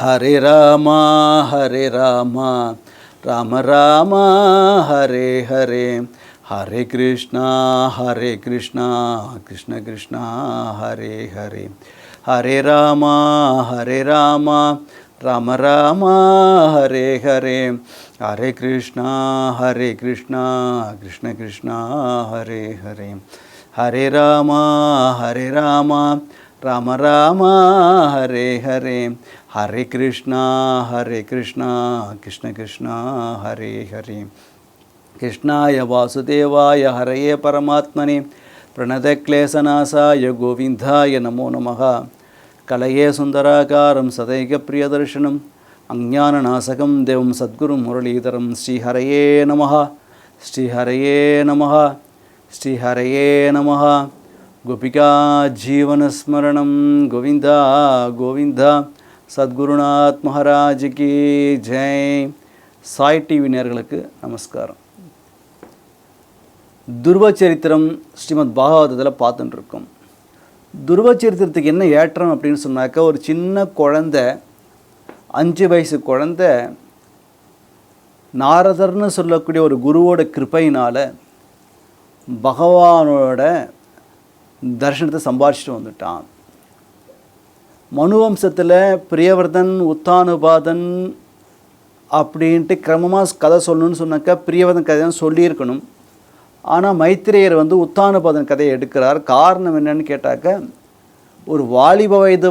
ஹரே ராமா ஹரே ராமா ராம ராமா ஹரே ஹரே ஹரே கிருஷ்ணா கிருஷ்ணா கிருஷ்ணா ஹரே ஹரே ஹரே ராமா ராம ராமா ஹரே ஹரே ஹரே கிருஷ்ணா கிருஷ்ணா கிருஷ்ணா ஹரே ஹரே ஹரே ராமா ராம ராமா ஹரே ஹரே ஹரே கிருஷ்ணா கிருஷ்ணா ஹரே ஹரே கிருஷ்ணாய வாசுதேவாய ஹரயே பரமாத்மனே பிரணதக்லேசநாசாய கோவிந்தாய நமோ நமः கலயே சுந்தராகாரம் சதைக பிரியதர்ஷனம் அஞ்ஞானநாசகம் தேவம் சத்குரும் முரளீதரம் ஸ்ரீஹரயே நமः ஸ்ரீஹரயே நமः ஸ்ரீஹரயே நமः கோபிகா ஜீவனஸ்மரணம் கோவிந்தா கோவிந்தா சத்குருநாத் மகாராஜ் கி ஜெய். சாய் டிவி நேயர்களுக்கு நமஸ்காரம். துருவச்சரித்திரம் ஸ்ரீமத் பாகவதத்தில் பார்த்துட்டு இருக்கோம். துருவச்சரித்திரத்துக்கு என்ன ஏற்றம் அப்படின்னு சொன்னாக்கா, ஒரு சின்ன குழந்தை, 5 வயசு குழந்தை, நாரதர்னு சொல்லக்கூடிய ஒரு குருவோட கிருபையினால் பகவானோட தர்ஷனத்தை சம்பாதிச்சுட்டு வந்துட்டான். மனுவம்சத்தில் பிரியவர்தன் உத்தானுபாதன் அப்படின்ட்டு கிரமமாக கதை சொல்லணும்னு சொன்னாக்கா பிரியவர்தன் கதை தான் சொல்லியிருக்கணும். ஆனால் மைத்திரேயர் உத்தானுபாதன் கதையை எடுக்கிறார். காரணம் என்னன்னு கேட்டாக்க, ஒரு வாலிப வயது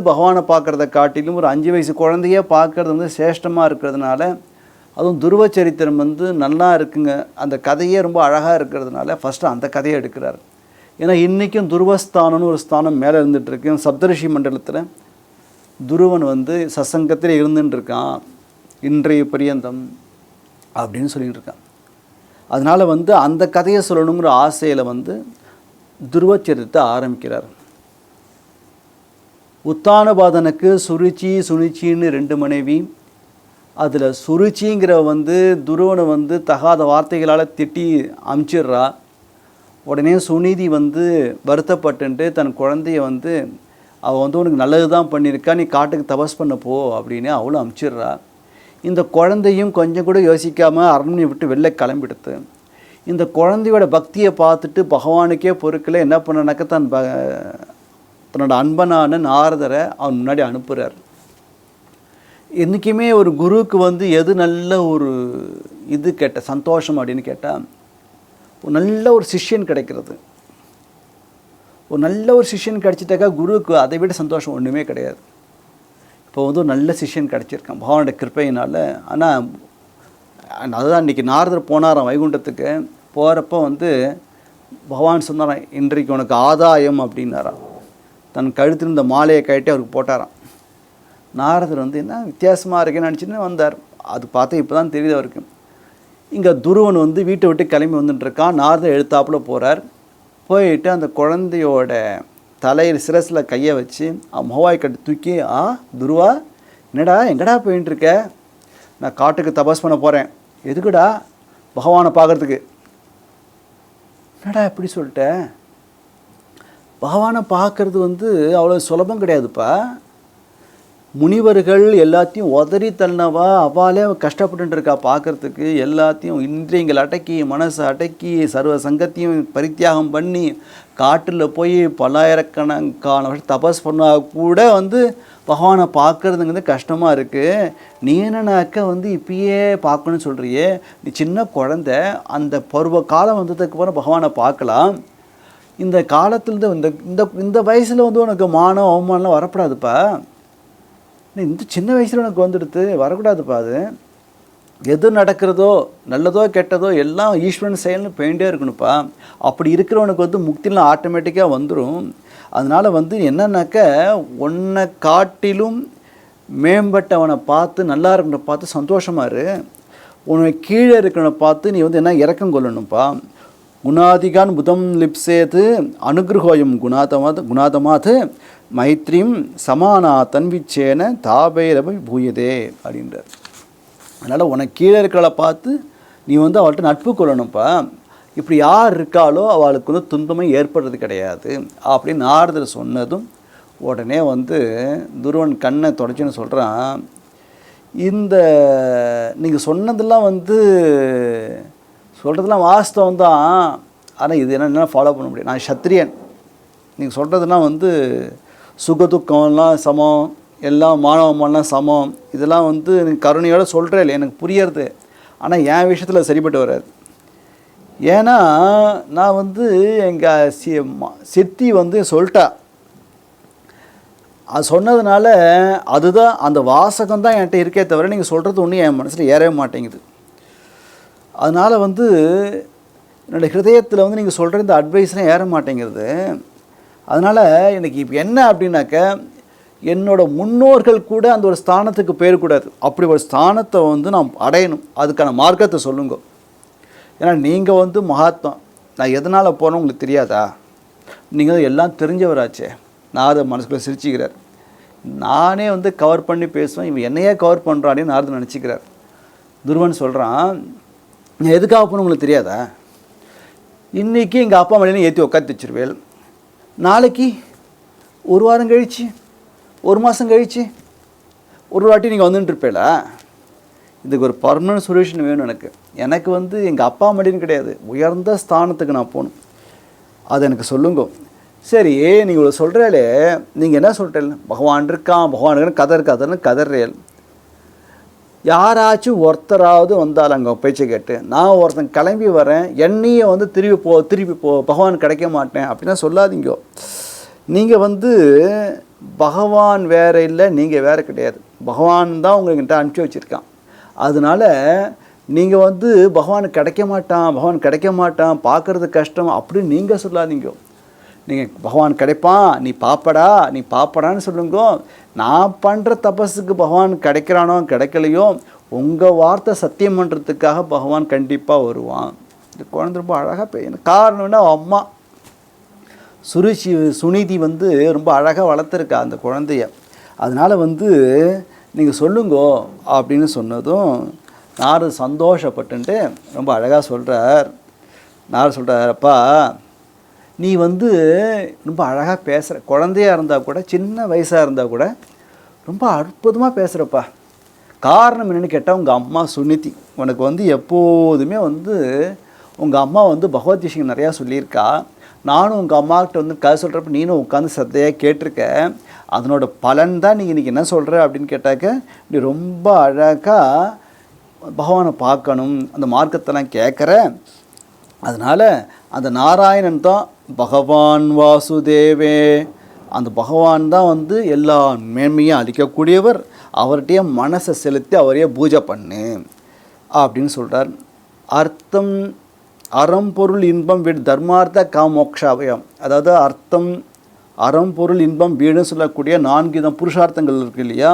பகவானை பார்க்குறத காட்டிலும் ஒரு 5 வயசு குழந்தையே பார்க்குறது சிரேஷ்டமாக இருக்கிறதுனால, அதுவும் துருவச்சரித்திரம் நல்லா இருக்குங்க, அந்த கதையே ரொம்ப அழகாக இருக்கிறதுனால ஃபஸ்ட்டு அந்த கதையை எடுக்கிறார். ஏன்னா இன்றைக்கும் துருவஸ்தானம்னு ஒரு ஸ்தானம் மேலே இருந்துகிட்ருக்கு. சப்தரிஷி மண்டலத்தில் துருவன் சசங்கத்தில் இருந்துட்டுருக்கான் இன்றைய பரியந்தம் அப்படின்னு சொல்லிகிட்டு இருக்கான். அதனால் அந்த கதையை சொல்லணுங்கிற ஆசையில் துருவச்சரித்திரத்தை ஆரம்பிக்கிறார். உத்தானபாதனுக்கு சுருச்சி சுனிச்சின்னு 2 மனைவி. அதில் சுருச்சிங்கிற துருவனை தகாத வார்த்தைகளால் திட்டி அமுச்சிடுறா. உடனே சுனிதி வருத்தப்பட்டு தன் குழந்தைய அவள் உனக்கு நல்லது தான் பண்ணியிருக்கா, நீ காட்டுக்கு தபஸ் பண்ண போ அப்படின்னு அவளும் அமுச்சிடுறா. இந்த குழந்தையும் கொஞ்சம் கூட யோசிக்காமல் அரண்மனையை விட்டு வெளில கிளம்பிடுது. இந்த குழந்தையோட பக்தியை பார்த்துட்டு பகவானுக்கே பொறுக்கல என்ன பண்ணனாக்க, தன்னோட அன்பனான நாரதரை அவன் முன்னாடி அனுப்புகிறார். என்றைக்குமே ஒரு குருவுக்கு எது நல்ல ஒரு சந்தோஷம் அப்படின்னு கேட்டால், ஒரு நல்ல ஒரு சிஷ்யன் கிடைக்கிறது. ஒரு நல்ல ஒரு சிஷ்யன் கிடச்சிட்டாக்கா குருவுக்கு அதை விட சந்தோஷம் ஒன்றுமே கிடையாது. இப்போ ஒரு நல்ல சிஷ்யன் கிடச்சிருக்கான் பகவானோட கிருப்பையினால். ஆனால் அதுதான் இன்றைக்கி நாரதர் போனாராம் வைகுண்டத்துக்கு. போகிறப்போ பகவான் சொன்னாராம், இன்றைக்கு உனக்கு ஆதாயம் அப்படின்னாராம். தன் கழுத்தில் இருந்த மாலையை கட்டி அவருக்கு போட்டாராம். நாரதர் என்ன வித்தியாசமாக இருக்கேன்னு நினச்சின்னு வந்தார். அது பார்த்தா இப்போ தான் தெரியுது அவருக்கு. இங்கே துருவன் வீட்டை விட்டு கிளம்பி வந்துட்டுருக்கான். நாரதர் எழுத்தாப்பில் போகிறார். போயிட்டு அந்த குழந்தையோட தலையில் சிரஸில் கையை வச்சு முகவாய் கட்டி தூக்கி, துருவா என்னடா எங்கடா போயின்ட்டுருக்க? நான் காட்டுக்கு தபஸ் பண்ண போகிறேன். எதுக்குடா? பகவானை பார்க்குறதுக்கு. என்னடா எப்படி சொல்லிட்டேன்? பகவானை பார்க்குறது அவ்வளோ சுலபம் கிடையாதுப்பா. முனிவர்கள் எல்லாத்தையும் உதறி தள்ளினவா, அவளே கஷ்டப்பட்டு இருக்கா பார்க்குறதுக்கு. எல்லாத்தையும் இந்திரியங்கள் அடக்கி, மனசை அடக்கி, சர்வ சங்கத்தையும் பரித்தியாகம் பண்ணி காட்டில் போய் பல்லாயிரக்கணக்கான வருஷம் தபஸ் பண்ணால் கூட பகவானை பார்க்குறதுங்கிறது கஷ்டமாக இருக்குது. நீ என்னன்னாக்க இப்பயே பார்க்கணுன்னு சொல்கிறியே, நீ சின்ன குழந்தை, அந்த பருவ காலம் வந்ததுக்கு அப்புறம் பகவானை பார்க்கலாம். இந்த காலத்தில் இந்த வயசில் உனக்கு மானம் அவமானம்லாம் வரக்கூடாதுப்பா. இந்த சின்ன வயசில் உனக்கு வந்துடுத்து வரக்கூடாதுப்பா. அது எது நடக்கிறதோ நல்லதோ கெட்டதோ எல்லாம் ஈஸ்வரன் செயல்னு போயிட்டே இருக்கணும்ப்பா. அப்படி இருக்கிறவனுக்கு முக்திலாம் ஆட்டோமேட்டிக்காக வந்துடும். அதனால் என்னன்னாக்க, உன்னை காட்டிலும் மேம்பட்டவனை பார்த்து நல்லா இருக்கிறவனை பார்த்து சந்தோஷமாக இரு. உனக்கு கீழே இருக்கிறவனை பார்த்து நீ என்ன இறக்கம் கொள்ளணும்ப்பா. குணாதிகான் புதம் லிப்சேது அனுகிரகோயம் குணாதமாது மைத்ரீம் சமானா தன்விச்சேன தாபைரபை பூயதே அப்படின்றார். அதனால் உனக்கு கீழே இருக்கிறவளை பார்த்து நீ அவள்கிட்ட நட்பு கொள்ளணும்ப்பா. இப்படி யார் இருக்காளோ அவளுக்கு துன்பமே ஏற்படுறது கிடையாது அப்படின்னு நாரதர் சொன்னதும் உடனே வந்து துருவன் கண்ணை தொடச்சின்னு சொல்கிறான், இந்த நீங்கள் சொன்னதெல்லாம் வந்து சொல்கிறதெல்லாம் வாஸ்தவம் தான், ஆனால் இது என்ன ஃபாலோ பண்ண முடியும், நான் சத்திரியன், நீங்கள் சொல்கிறதுலாம் வந்து சுகதுக்கம்லாம் சமம், எல்லாம் மானவமெல்லாம் சமம், இதெல்லாம் வந்து எனக்கு கருணையோடு சொல்கிறே இல்லை, எனக்கு புரியறது, ஆனால் என் விஷயத்தில் சரிப்பட்டு வராது. ஏன்னா நான் வந்து எங்கள் சித்தி வந்து சொல்லிட்டா, அது சொன்னதுனால அதுதான் அந்த வாசகம் தான் என்கிட்ட இருக்கே தவிர நீங்கள் சொல்கிறது ஒன்றும் என் மனசில் ஏறவே மாட்டேங்குது. அதனால் வந்து என்னோடய ஹிருதயத்தில் வந்து நீங்கள் சொல்கிற இந்த அட்வைஸ்லாம் ஏற மாட்டேங்கிறது. அதனால் எனக்கு இப்போ என்ன அப்படின்னாக்க, என்னோடய முன்னோர்கள் கூட அந்த ஒரு ஸ்தானத்துக்கு போயிடக்கூடாது, அப்படி ஒரு ஸ்தானத்தை வந்து நான் அடையணும், அதுக்கான மார்க்கத்தை சொல்லுங்க. ஏன்னா நீங்கள் வந்து மகாத்மா, நான் எதனால் போனோம் உங்களுக்கு தெரியாதா, நீங்கள் எல்லாம் தெரிஞ்சவராச்சே. நாரதர் மனசுக்குள்ளே சிரிச்சுக்கிறார். நானே வந்து கவர் பண்ணி பேசுவேன், இவன் என்னையே கவர் பண்ணுறானே நாரதர் நினச்சிக்கிறார். துருவன் சொல்கிறான், நான் எதுக்காக போகணும் உங்களுக்கு தெரியாதா, இன்றைக்கி எங்கள் அப்பா மலையில ஏற்றி உட்காந்து வச்சிருவேல், நாளைக்கு ஒரு வாரம் கழித்து, ஒரு மாதம் கழித்து ஒரு வாட்டி நீங்கள் வந்துட்டுருப்பேலா, இதுக்கு ஒரு பர்மனன்ட் சொல்யூஷன் வேணும். எனக்கு வந்து எங்கள் அப்பா மடின்னு கிடையாது, உயர்ந்த ஸ்தானத்துக்கு நான் போகணும், அது எனக்கு சொல்லுங்க. சரி, நீங்கள் சொல்கிறாலே, நீங்கள் என்ன சொல்கிறீங்க, பகவான் இருக்கான் பகவான் இருக்கான்னு கதறுன்னு கதறேல், யாராச்சும் ஒருத்தராவது வந்தால் அங்கே பேச்சை கேட்டு, நான் ஒருத்தன் கிளம்பி வரேன், என்னையே வந்து திருப்பி போ பகவான் கிடைக்க மாட்டேன் அப்படின்னா சொல்லாதீங்க. நீங்கள் வந்து பகவான் வேறு இல்லை, நீங்கள் வேறு கிடையாது, பகவான் தான் உங்கள்கிட்ட அனுப்பிச்சி வச்சுருக்கான். அதனால் நீங்கள் வந்து பகவான் கிடைக்க மாட்டான் பார்க்குறது கஷ்டம் அப்படின்னு நீங்கள் சொல்லாதீங்க. நீங்கள் பகவான் கிடைப்பான், நீ பாப்படான்னு சொல்லுங்க. நான் பண்ணுற தபஸுக்கு பகவான் கிடைக்கிறானோ கிடைக்கலையோ, உங்கள் வார்த்தை சத்தியம் பண்ணுறதுக்காக பகவான் கண்டிப்பாக வருவான். இந்த குழந்தை ரொம்ப அழகாக பெய்யணும். காரணம்னா அம்மா சுனிதி வந்து ரொம்ப அழகாக வளர்த்துருக்கா அந்த குழந்தைய. அதனால் வந்து நீங்கள் சொல்லுங்கோ அப்படின்னு சொன்னதும் நாரதர் சந்தோஷப்பட்டுன்ட்டு ரொம்ப அழகாக சொல்கிறார். நாரதர் சொல்கிறார், அப்பா நீ வந்து ரொம்ப அழகாக பேசுகிற, குழந்தையாக இருந்தால் கூட சின்ன வயசாக இருந்தால் கூட ரொம்ப அற்புதமாக பேசுகிறப்பா. காரணம் என்னென்னு கேட்டால், உங்கள் அம்மா சுனிதி உனக்கு வந்து எப்போதுமே வந்து உங்கள் அம்மா வந்து பகவத் விஷயம் நிறையா சொல்லியிருக்கா. நானும் உங்கள் அம்மாக்கிட்ட வந்து கதை சொல்கிறப்ப நீனும் உட்காந்து சத்தையாக கேட்டிருக்க. அதனோட பலன் தான் நீங்கள் இன்றைக்கி என்ன சொல்கிற அப்படின்னு கேட்டாக்க, நீ ரொம்ப அழகாக பகவானை பார்க்கணும், அந்த மார்க்கத்தெல்லாம் கேட்குற. அதனால் அந்த நாராயணன் தான் பகவான் வாசுதேவே, அந்த பகவான் தான் வந்து எல்லா மேன்மையும் அளிக்கக்கூடியவர், அவர்கிட்டயே மனசை செலுத்தி அவரையே பூஜை பண்ணு அப்படின்னு சொல்கிறார். அர்த்தம் அறம் பொருள் இன்பம் வீடு தர்மார்த்த காமோக்ஷாவயம், அதாவது அர்த்தம் அறம் பொருள் இன்பம் வீடுன்னு சொல்லக்கூடிய 4 விதம் புருஷார்த்தங்கள் இருக்குது இல்லையா,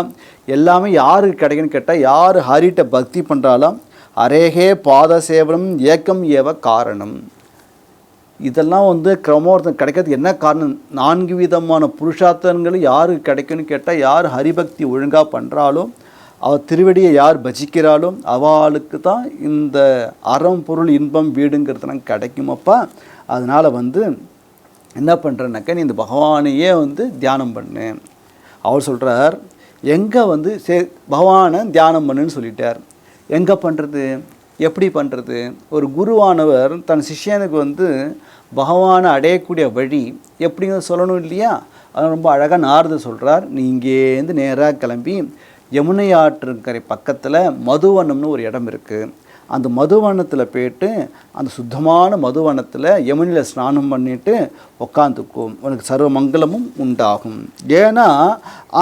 எல்லாமே யாருக்கு கிடைக்குன்னு கேட்டால், யார் ஹரிட்ட பக்தி பண்ணுறாலும் அரேகே பாத சேவனம் ஏக்கம் ஏவ காரணம். இதெல்லாம் வந்து கிரமோர்த்தம் கிடைக்கிறதுக்கு என்ன காரணம், 4 விதமான புருஷார்த்தங்கள் யாருக்கு கிடைக்குன்னு கேட்டால், யார் ஹரிபக்தி ஒழுங்காக பண்ணுறாலும், அவள் திருவடியை யார் பஜிக்கிறாலும் அவளுக்கு தான் இந்த அறம் பொருள் இன்பம் வீடுங்கிறதுலாம் கிடைக்குமப்பா. அதனால் வந்து என்ன பண்ணுறேன்னாக்கா, நீ இந்த பகவானையே வந்து தியானம் பண்ணு. அவர் சொல்கிறார், எங்கே வந்து பகவானை தியானம் பண்ணுன்னு சொல்லிட்டார், எங்கே பண்ணுறது, எப்படி பண்ணுறது. ஒரு குருவானவர் தன் சிஷ்யனுக்கு வந்து பகவானை அடையக்கூடிய வழி எப்படிங்க சொல்லணும் இல்லையா. அது ரொம்ப அழகாக நாரதர் சொல்கிறார், நீ இங்கேருந்து நேராக கிளம்பி யமுனை ஆற்றுக்கரை பக்கத்தில் மதுவனம்னு ஒரு இடம் இருக்குது. அந்த மதுவனத்தில் போய்ட்டு அந்த சுத்தமான மதுவனத்தில் யமுனையில் ஸ்நானம் பண்ணிவிட்டு உக்காந்துக்கும், உனக்கு சர்வ மங்களமும் உண்டாகும். ஏன்னா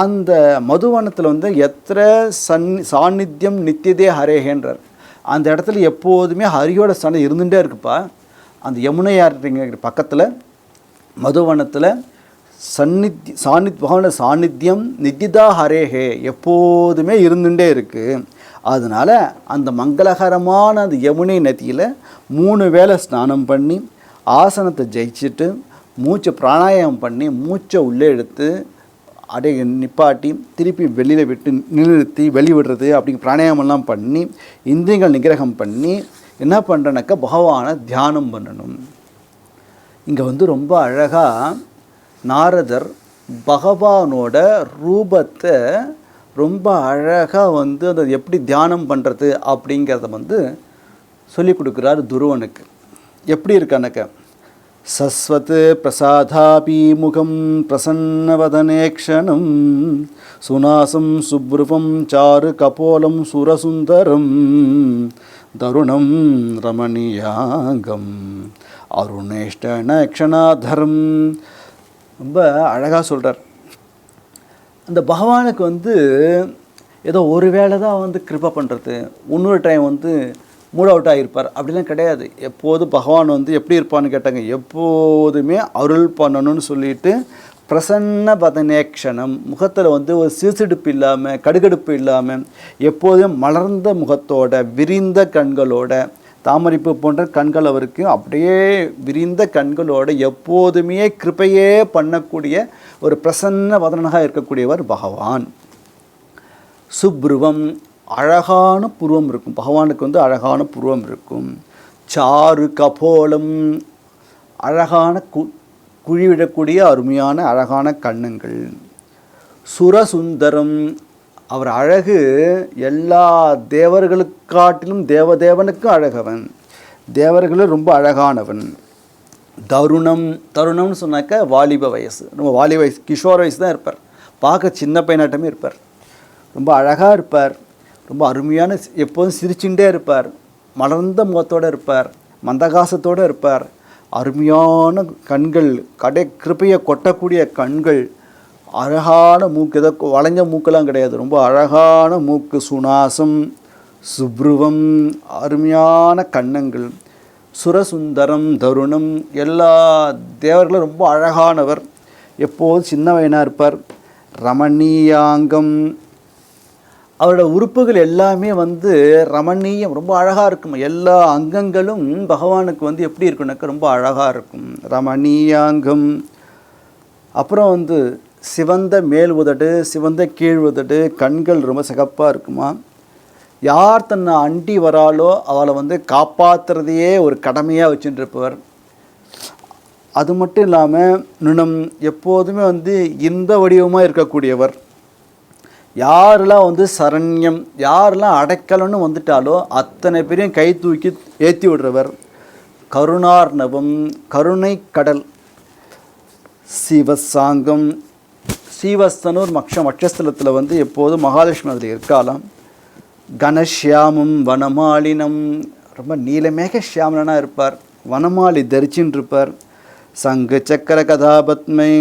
அந்த மதுவனத்தில் வந்து எத்திர சாநித்தியம் நித்தியதே ஹரேகேன்றார். அந்த இடத்துல எப்போதுமே ஹரியோட சண்டை இருந்துகிட்டே இருக்குப்பா. அந்த யமுனை ஆற்றுங்கிற பக்கத்தில் மதுவனத்தில் பகவானோட சாநித்தியம் நித்திதா ஹரேஹே எப்போதுமே இருந்துகிட்டே இருக்குது. அதனால் அந்த மங்களகரமான அந்த யமுனை நதியில் 3 வேளை ஸ்நானம் பண்ணி ஆசனத்தை ஜெயிச்சுட்டு மூச்சை பிராணாயாமம் பண்ணி மூச்சை உள்ளே எடுத்து அப்படியே நிப்பாட்டி திருப்பி வெளியில் விட்டு நிறுத்தி வெளிவிடுறது அப்படிங்க பிராணாயாமம்லாம் பண்ணி இந்திரியங்கள் நிகிரகம் பண்ணி என்ன பண்ணுறேன்னாக்கா பகவானை தியானம் பண்ணணும். இங்கே வந்து ரொம்ப அழகாக நாரதர் பகவானோட ரூபத்தை ரொம்ப அழகாக வந்து அதை எப்படி தியானம் பண்ணுறது அப்படிங்கிறத வந்து சொல்லி கொடுக்குறாரு துருவனுக்கு. எப்படி இருக்கானக்க, சஸ்வத் பிரசாதாபிமுகம் பிரசன்னவதனேக்ஷணம் சுனாசம் சுப்ருவம் சாரு கபோலம் சுரசுந்தரம் தருணம் ரமணியாங்கம் அருணேஷ்டனக்ஷணாதரம். ரொம்ப அழகாக சொல்கிறார். அந்த பகவானுக்கு வந்து ஏதோ ஒரு வேளை தான் வந்து கிருபை பண்ணுறது, இன்னொரு டைம் வந்து மூட் அவுட் ஆகியிருப்பார் அப்படிலாம் கிடையாது. எப்போதும் பகவான் வந்து எப்படி இருப்பான்னு கேட்டாங்க, எப்போதுமே அருள் பண்ணணும்னு சொல்லிட்டு பிரசன்ன பதனேக்ஷணம், முகத்தில் வந்து ஒரு சிறுசிடுப்பு இல்லாமல் கடுகடுப்பு இல்லாமல் எப்போதும் மலர்ந்த முகத்தோட விரிந்த கண்களோட, தாமரைப்பு போன்ற கண்கள் அவருக்கு அப்படியே விரிந்த கண்களோட எப்போதுமே கிருபையே பண்ணக்கூடிய ஒரு பிரசன்ன வதனனாக இருக்கக்கூடியவர் பகவான். சுப்ருவம், அழகான புருவம் இருக்கும் பகவானுக்கு வந்து, அழகான புருவம் இருக்கும். சாரு கபோலம், அழகான குழிவிடக்கூடிய அருமையான அழகான கண்ணங்கள். சுரசுந்தரம், அவர் அழகு எல்லா தேவர்களுக்காட்டிலும் தேவதேவனுக்கும் அழகவன், தேவர்களும் ரொம்ப அழகானவன். தருணம், தருணம்னு சொன்னாக்க வாலிப வயசு, ரொம்ப வாலிப வயசு கிஷோர வயசு தான் இருப்பார். பார்க்க சின்ன பையனாட்டமே இருப்பார், ரொம்ப அழகாக இருப்பார், ரொம்ப அருமையான, எப்போதும் சிரிச்சுட்டே இருப்பார், மலர்ந்த முகத்தோடு இருப்பார், மந்தகாசத்தோடு இருப்பார், அருமையான கண்கள், கிருபையை கொட்டக்கூடிய கண்கள், அழகான மூக்கு, ஏதோ வளைஞ்ச மூக்கெல்லாம் கிடையாது, ரொம்ப அழகான மூக்கு. சுனாசம் சுப்ருவம், அருமையான கண்ணங்கள். சுரசுந்தரம் தருணம், எல்லா தேவர்களும் ரொம்ப அழகானவர், எப்போதும் சின்ன வயனாக இருப்பார். ரமணீயாங்கம், அவரோட உறுப்புகள் எல்லாமே வந்து ரமணீயம், ரொம்ப அழகாக இருக்கும். எல்லா அங்கங்களும் பகவானுக்கு வந்து எப்படி இருக்குன்னாக்க ரொம்ப அழகாக இருக்கும். ரமணீயாங்கம். அப்புறம் வந்து சிவந்த மேல் உதடு, சிவந்த கீழ் உதடு, கண்கள் ரொம்ப சிகப்பாக இருக்குமா. யார் தன்னை அண்டி வராளோ அவளை வந்து காப்பாற்றுறதையே ஒரு கடமையாக வச்சுட்டு இருப்பவர். அது மட்டும் இல்லாமல் நினம் எப்போதுமே வந்து இன்ப வடிவமாக இருக்கக்கூடியவர். யாரெல்லாம் வந்து சரண்யம், யாரெல்லாம் அடைக்கலன்னு வந்துட்டாலோ அத்தனை பேரையும் கை தூக்கி ஏற்றி விடுறவர். கருணார்ணவம், கருணை கடல். சிவசாங்கம், ஸ்ரீவஸ்தனூர் மக்ஷஸ்தலத்தில் வந்து எப்போதும் மகாலட்சுமி அதில் இருக்காலாம். கணஷ்யாமும் வனமாலினம், ரொம்ப நீலமேக ஷியாமலனாக இருப்பார், வனமாலி தரிச்சின்னு இருப்பார். சங்கு சக்கர கதாபத்மை,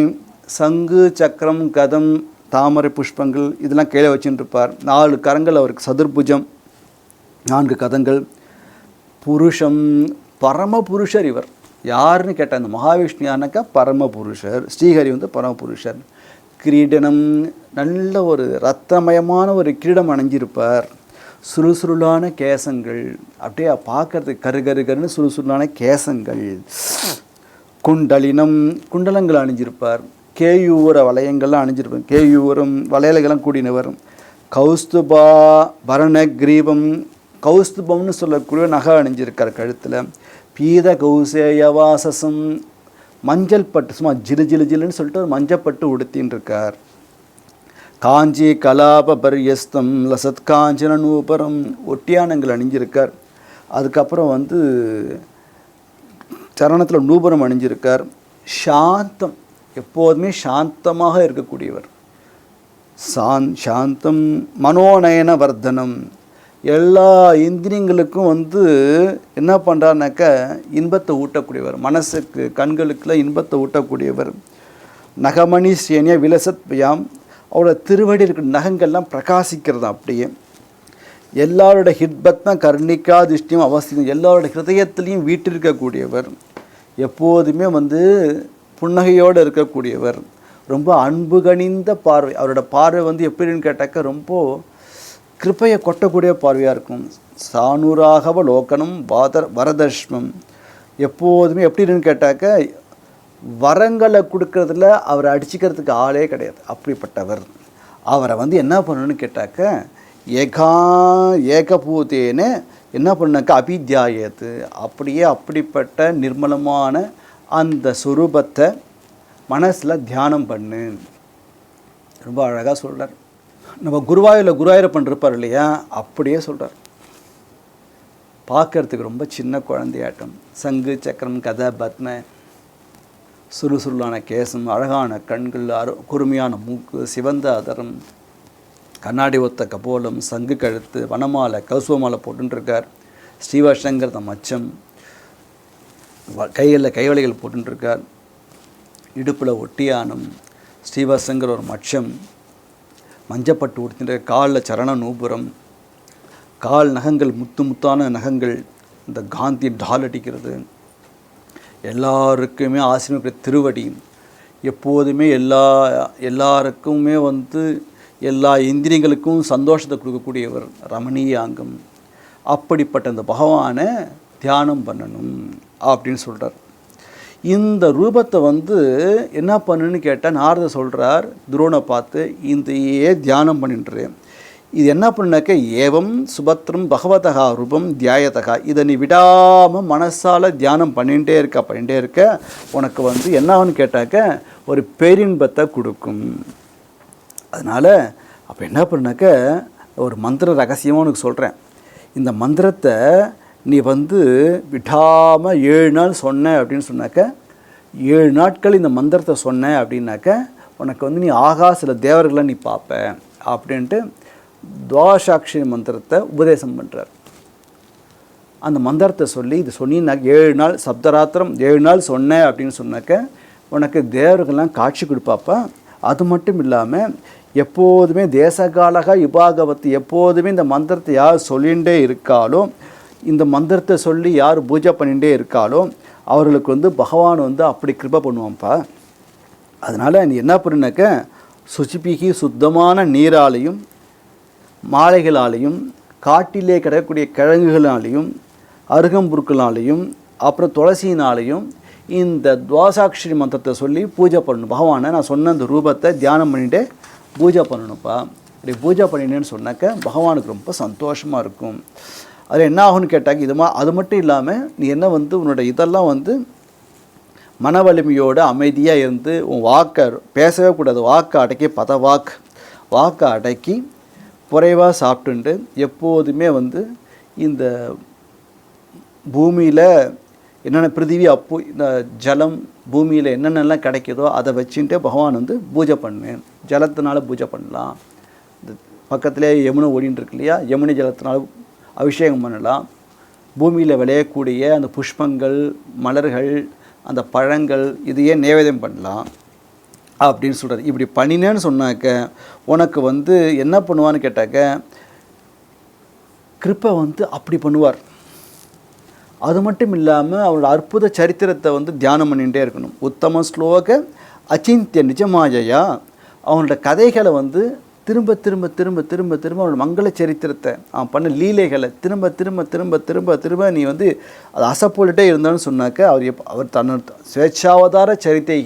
சங்கு சக்கரம் கதம் தாமரை புஷ்பங்கள் இதெல்லாம் கீழே வச்சுட்டு இருப்பார். 4 கரங்கள் அவருக்கு, சதுர்புஜம், 4 கதங்கள். புருஷம், பரமபுருஷர் இவர். யாருன்னு கேட்டால் இந்த மகாவிஷ்ணு யாருனாக்கா பரமபுருஷர், ஸ்ரீஹரி வந்து பரமபுருஷர். கிரீடனம், நல்ல ஒரு ரத்தமயமான ஒரு கிரீடம் அணிஞ்சிருப்பார். சுறுசுருளான கேசங்கள், அப்படியே பார்க்கறதுக்கு கருகருன்னு சுறுசுருளான கேசங்கள். குண்டலினம், குண்டலங்கள் அணிஞ்சிருப்பார். கேயூர வளையங்கள்லாம் அணிஞ்சிருப்பார், கேயூரம் வளையல்கள்லாம் கூடினவர். கௌஸ்துபா பரணகிரீபம், கௌஸ்துபம்னு சொல்லக்கூடிய நகை அணிஞ்சிருக்கார் கழுத்தில். பீத கௌசேயவாசசம், மஞ்சள் பட்டு, சும்மா ஜிலு ஜிலு ஜிலுன்னு சொல்லிட்டு ஒரு மஞ்சப்பட்டு உடுத்தின்னு இருக்கார். காஞ்சி கலாப பரியஸ்தம் லசத் காஞ்சன நூபரம், ஒட்டியானங்கள் அணிஞ்சிருக்கார். அதுக்கப்புறம் வந்து சரணத்தில் நூபரம் அணிஞ்சிருக்கார். சாந்தம், எப்போதுமே சாந்தமாக இருக்கக்கூடியவர். சாந்தம். மனோநயன வர்தனம், எல்லா இந்திரியங்களுக்கும் வந்து என்ன பண்ணுறாருனாக்க இன்பத்தை ஊட்டக்கூடியவர், மனசுக்கு கண்களுக்குலாம் இன்பத்தை ஊட்டக்கூடியவர். நகமணி சேனிய விலசத் பியாம், அவரோட திருவடி இருக்கிற நகங்கள்லாம் பிரகாசிக்கிறது அப்படியே. எல்லாரோட ஹிட்பத் தான் கர்ணிக்கா திருஷ்டியும் அவசியம், எல்லாரோட ஹிருதயத்திலையும் வீட்டிருக்கக்கூடியவர், எப்போதுமே வந்து புன்னகையோடு இருக்கக்கூடியவர். ரொம்ப அன்பு கனிந்த பார்வை, அவரோட பார்வை வந்து எப்படின்னு கேட்டாக்க ரொம்ப கிருப்பையை கொட்டக்கூடிய பார்வையாக இருக்கும். சானுராகவ லோக்கனம் வரதர்ஷ்மம், எப்போதுமே எப்படின்னு கேட்டாக்க வரங்களை கொடுக்கறதுல அவரை அடிச்சுக்கிறதுக்கு ஆளே கிடையாது, அப்படிப்பட்டவர். அவரை வந்து என்ன பண்ணணும்னு கேட்டாக்க ஏகபூதேன்னு என்ன பண்ணாக்க அபித்தியாயத்து, அப்படியே அப்படிப்பட்ட நிர்மலமான அந்த சுரூபத்தை மனசில் தியானம் பண்ணு. ரொம்ப அழகாக சொல்கிறார். நம்ம குருவாயூரப்பன் இருப்பார் இல்லையா, அப்படியே சொல்கிறார். பார்க்கறதுக்கு ரொம்ப சின்ன குழந்தையாட்டம், சங்கு சக்கரம் கதை பத்ம, சுறுசுருளான கேசம், அழகான கண்கள், குறுமையான மூக்கு, சிவந்த அதரம், கண்ணாடி ஒத்த கபோலம், சங்கு கழுத்து, வனமாலை கௌசுவமாலை போட்டுருக்கார். ஸ்ரீவசங்கரத மச்சம், கைகளில் கைவளைகள் போட்டுருக்கார். இடுப்பில் ஒட்டியானம், ஸ்ரீவசங்கர் ஒரு மச்சம், மஞ்சப்பட்டு உடுத்தின்ற, காலில் சரண நூபுரம், கால் நகங்கள் முத்து முத்தான நகங்கள், இந்த காந்தி டால் அடிக்கிறது. எல்லாருக்குமே ஆசிரியர் திருவடி, எப்போதுமே எல்லாருக்குமே எல்லா இந்திரியங்களுக்கும் சந்தோஷத்தை கொடுக்கக்கூடியவர், ரமணீய அங்கம். அப்படிப்பட்ட அந்த பகவானை தியானம் பண்ணணும் அப்படின்னு சொல்கிறார். இந்த ரூபத்தை என்ன பண்ணுன்னு கேட்டால் நாரதர் சொல்கிறார் துரோனை பார்த்து, இதையே தியானம் பண்ணிட்டு இது என்ன பண்ணாக்க ஏவம் சுபத்ரம் பகவதகா ரூபம் தியாயதகா, இதை நீ விடாமல் மனசால் தியானம் பண்ணிகிட்டே இருக்க உனக்கு என்னான்னு கேட்டாக்க ஒரு பேரின்பத்தை கொடுக்கும். அதனால் அப்போ என்ன பண்ணாக்க ஒரு மந்திர ரகசியமாக உனக்கு சொல்கிறேன். இந்த மந்திரத்தை நீ விடாமல் 7 நாள் சொன்ன அப்படின்னு சொன்னாக்க, 7 நாட்கள் இந்த மந்திரத்தை சொன்ன அப்படின்னாக்க உனக்கு நீ சில தேவர்களை நீ பார்ப்ப அப்படின்ட்டு துவாசாட்சி மந்திரத்தை உபதேசம் பண்ணுறார். அந்த மந்திரத்தை சொல்லி இது சொன்னினாக்க 7 நாள் சப்தராத்திரம் 7 நாள் சொன்ன அப்படின்னு சொன்னாக்க உனக்கு தேவர்கள்லாம் காட்சி கொடுப்பாப்பா. அது மட்டும் இல்லாமல் எப்போதுமே தேசகாலக விபாகவத்து, எப்போதுமே இந்த மந்திரத்தை யார் சொல்லிகிட்டே இருக்காலோ, இந்த மந்திரத்தை சொல்லி யார் பூஜை பண்ணிகிட்டே இருக்காலோ அவர்களுக்கு பகவான் அப்படி கிருபை பண்ணுவான்ப்பா. அதனால் நீ என்ன பண்ணுனாக்க சுச்சிபிகி சுத்தமான நீராலையும் மாலைகளாலையும் காட்டிலே கிடக்கக்கூடிய கிழங்குகளாலையும் அருகம்புற்களாலையும் அப்புறம் துளசியினாலையும் இந்த துவாசாட்சி மந்திரத்தை சொல்லி பூஜை பண்ணணும். பகவானை நான் சொன்ன அந்த ரூபத்தை தியானம் பண்ணிகிட்டே பூஜை பண்ணணும்ப்பா. அப்படி பூஜை பண்ணினேன்னு சொன்னாக்க பகவானுக்கு ரொம்ப சந்தோஷமாக இருக்கும். அதில் என்ன ஆகும்னு கேட்டாக்க அது மட்டும் இல்லாமல் நீ என்ன உன்னோட இதெல்லாம் மன வலிமையோடு அமைதியாக இருந்து உன் வாக்கை பேசவே கூடாது, வாக்கை அடக்கி வாக்கை அடக்கி குறைவாக சாப்பிட்டுண்டு எப்போதுமே இந்த பூமியில் என்னென்ன பிருத்திவி இந்த ஜலம் பூமியில் என்னென்னலாம் கிடைக்குதோ அதை வச்சுட்டு பகவான் பூஜை பண்ணேன். ஜலத்தினால பூஜை பண்ணலாம். இந்த பக்கத்திலே யமுனை ஓடின்னு இருக்கு இல்லையா, யமுனை ஜலத்தினால அபிஷேகம் பண்ணலாம். பூமியில் விளையக்கூடிய அந்த புஷ்பங்கள் மலர்கள் அந்த பழங்கள் இதையே நைவேத்தியம் பண்ணலாம் அப்படின்னு சொல்கிறார். இப்படி பண்ணினேன்னு சொன்னாக்க உனக்கு என்ன பண்ணுவான்னு கேட்டாக்க கிருப்பை அப்படி பண்ணுவார். அது மட்டும் இல்லாமல் அவரோட அற்புத சரித்திரத்தை தியானம் பண்ணிகிட்டே இருக்கணும். உத்தம ஸ்லோக அச்சிந்திய நிஜமாயா, அவனோட கதைகளை திரும்ப திரும்ப திரும்ப திரும்ப திரும்ப அவனோட மங்கள சரித்திரத்தை அவன் பண்ண லீலைகளை திரும்ப திரும்ப திரும்ப திரும்ப திரும்ப நீ அதை அசைப்போட்டுட்டே இருந்தான்னு சொன்னாக்க அவர் தன்னோட ஸ்வேச்சாவதார சரித்தை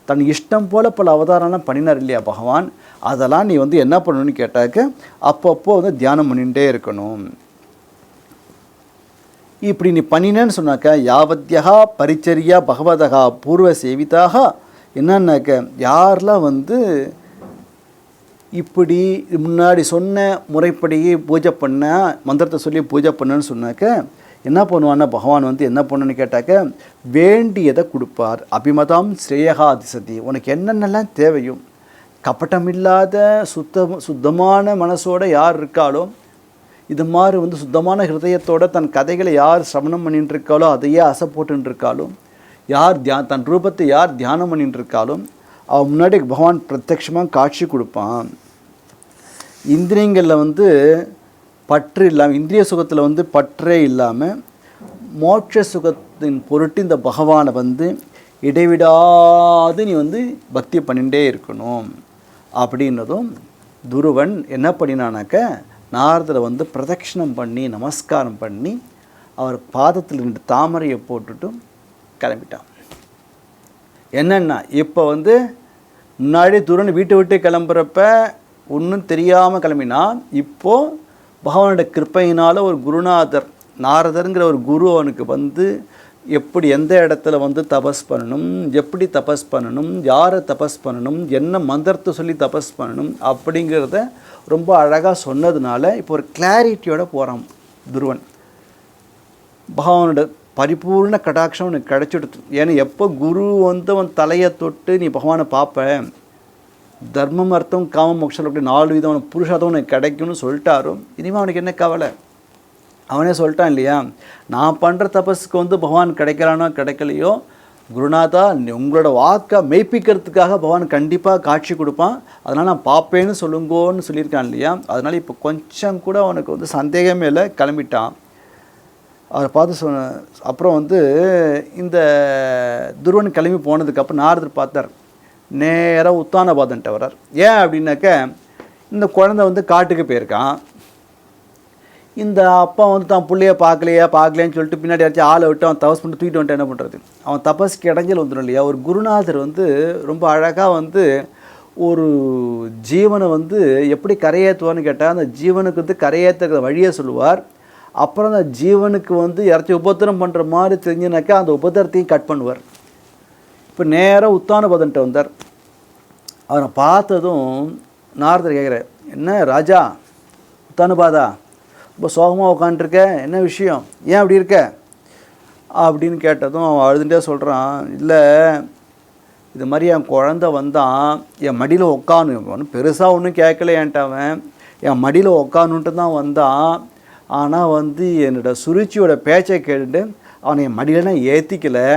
தன் இஷ்டம் போல் பல அவதாரம்லாம் பண்ணினார் இல்லையா பகவான், அதெல்லாம் நீ என்ன பண்ணணும்னு கேட்டாக்க அப்பப்போ தியானம் பண்ணிகிட்டே இருக்கணும். இப்படி நீ பண்ணினேன்னு சொன்னாக்க யாவத்யா பரிச்சரியா பகவதகா பூர்வ சேவிதாக, என்னன்னாக்க யாரெல்லாம் இப்படி முன்னாடி சொன்ன முறைப்படியே பூஜை பண்ண மந்திரத்தை சொல்லி பூஜை பண்ணன்னு சொன்னாக்க என்ன பண்ணுவான்னா பகவான் என்ன பண்ணணுன்னு கேட்டாக்க வேண்டியதை கொடுப்பார். அபிமதம் ஸ்ரேயகா அதிசதி, உனக்கு என்னென்னலாம் தேவையும் கப்பட்டமில்லாத சுத்தமான மனசோடு யார் இருக்காளோ, இது மாதிரி சுத்தமான ஹிருதயத்தோடு தன் கதைகளை யார் சிரவணம் பண்ணிட்டு இருக்காளோ, அதையே அசை போட்டுன்னு இருக்காளோ, யார் தன் ரூபத்தை யார் தியானம் பண்ணிட்டு இருக்காளோ அவன் முன்னாடி பகவான் பிரத்யட்சமாக காட்சி கொடுப்பான். இந்திரியங்களில் பற்று இல்லாமல், இந்திரிய சுகத்தில் பற்றே இல்லாமல் மோட்ச சுகத்தின் பொருட்டு இந்த பகவானை இடைவிடாது நீ பக்தி பண்ணிகிட்டே இருக்கணும் அப்படின்னதும் துருவன் என்ன பண்ணினானாக்க நாரதரை பிரதட்சணம் பண்ணி நமஸ்காரம் பண்ணி அவர் பாதத்தில் 2 தாமரையை போட்டுட்டும் கிளம்பிட்டான். என்னென்னா இப்போ முன்னாடி துருவன் வீட்டை விட்டு கிளம்புறப்ப ஒன்றும் தெரியாமல் கிளம்பினா, இப்போது பகவானோட கிருப்பையினால் ஒரு குருநாதர் நாரதருங்கிற ஒரு குரு அவனுக்கு எப்படி எந்த இடத்துல வந்து தபஸ் பண்ணணும், எப்படி தபஸ் பண்ணணும், யாரை தபஸ் பண்ணணும், என்ன மந்திரத்தை சொல்லி தபஸ் பண்ணணும் அப்படிங்கிறத ரொம்ப அழகாக சொன்னதுனால இப்போ ஒரு கிளாரிட்டியோட போகிறான் துருவன். பகவானோட பரிபூர்ண கடாட்சம் உனக்கு கிடச்சிடுது. ஏன்னா எப்போ குரு வந்து அவன் தலையை தொட்டு நீ பகவானை பார்ப்ப, தர்மம் அர்த்தம் காம மோட்சம் அப்படி 4 விதமான புருஷார்த்தம் உனக்கு கிடைக்கும்னு சொல்லிட்டாரோ, இனிமேல் அவனுக்கு என்ன கவலை? அவனே சொல்லிட்டான் இல்லையா, நான் பண்ணுற தபஸுக்கு வந்து பகவான் கிடைக்கிறானோ கிடைக்கலையோ, குருநாதா உங்களோட வாக்கை மெய்ப்பிக்கிறதுக்காக பகவான் கண்டிப்பாக காட்சி கொடுப்பான், அதனால் நான் பார்ப்பேன்னு சொல்லுங்கோன்னு சொல்லியிருக்கான் இல்லையா. அதனால் இப்போ கொஞ்சம் கூட அவனுக்கு வந்து சந்தேகமே இல்லை, கிளம்பிட்டான். அவரை பார்த்து அப்புறம் வந்து இந்த துருவன் கிளம்பி போனதுக்கப்புறம் நாரதர் பார்த்தார். நேராக உத்தானபாதன்ட்ட வர்றார். ஏன் அப்படின்னாக்க, இந்த குழந்தை வந்து காட்டுக்கு போயிருக்கான். இந்த அப்பா வந்து தான் பிள்ளைய பார்க்கலையேன்னு சொல்லிட்டு பின்னாடி யாராச்சும் ஆளை விட்டு அவன் தபஸ் பண்ணி தூக்கிட்டு வந்துட்டு என்ன பண்ணுறது? அவன் தபஸ்க்கு இடைஞ்சல் வந்துடும் இல்லையா. ஒரு குருநாதர் வந்து ரொம்ப அழகாக வந்து ஒரு ஜீவனை வந்து எப்படி கரையேற்றுவான்னு கேட்டால், அந்த ஜீவனுக்கு வந்து கரையேற்றுற வழியை சொல்லுவார். அப்புறம் அந்த ஜீவனுக்கு வந்து யாராச்சும் உபத்திரம் பண்ணுற மாதிரி தெரிஞ்சுனாக்கா அந்த உபத்திரத்தையும் கட் பண்ணுவார். இப்போ நேராக உத்தானபாதன்ட்ட வந்தார். அவரை பார்த்ததும் நாரதர் கேட்குறார், என்ன ராஜா உத்தானபாதா, ரொம்ப சோகமாக உட்காந்துருக்க, என்ன விஷயம், ஏன் அப்படி இருக்க அப்படின்னு கேட்டதும் அவன் அழுதுகிட்டே சொல்கிறான், இல்லை இது மாதிரி என் குழந்த வந்தான், என் மடியில் உட்காந்து ஒன்றும் பெருசாக ஒன்றும் கேட்கலையான்ட்டாவன், என் மடியில் உட்காந்துன்ட்டு தான் வந்தான். ஆனால் வந்து என்னோடய சுருச்சியோட பேச்சை கேட்டுட்டு அவனை என் மடியில் நான் ஏற்றிக்கலை,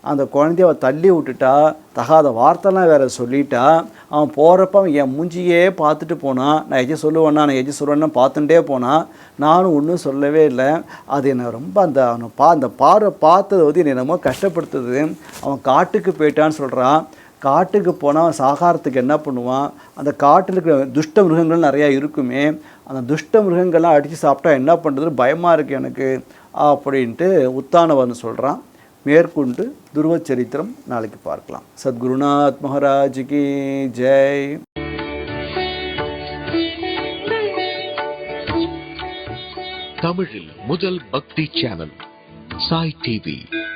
அந்த குழந்தைய அவன் தள்ளி விட்டுட்டா, தகாத வார்த்தைலாம் வேறு சொல்லிட்டா. அவன் போகிறப்ப அவன் என் மூஞ்சியே பார்த்துட்டு போனான். நான் எஜ்ஜம் சொல்லுவேன்னா பார்த்துட்டே போனான். நானும் ஒன்றும் சொல்லவே இல்லை. அது என்னை ரொம்ப அந்த பார்வை பார்த்தது வந்து என்னை என்னமோ கஷ்டப்படுத்துது. அவன் காட்டுக்கு போயிட்டான்னு சொல்கிறான். காட்டுக்கு போனால் அவன் சாகாரத்துக்கு என்ன பண்ணுவான்? அந்த காட்டில் இருக்கிற துஷ்ட மிருகங்கள் நிறையா இருக்குமே, அந்த துஷ்ட மிருகங்கள்லாம் அடித்து சாப்பிட்டா என்ன பண்ணுறதுன்னு பயமாக இருக்குது எனக்கு அப்படின்ட்டு உத்தானவன் சொல்கிறான். மேற்கொண்டு துருவ சரித்திரம் நாளைக்கு பார்க்கலாம். சத்குருநாத் மகாராஜ் கி ஜெய். தமிழில் முதல் பக்தி சேனல் சாய் டிவி.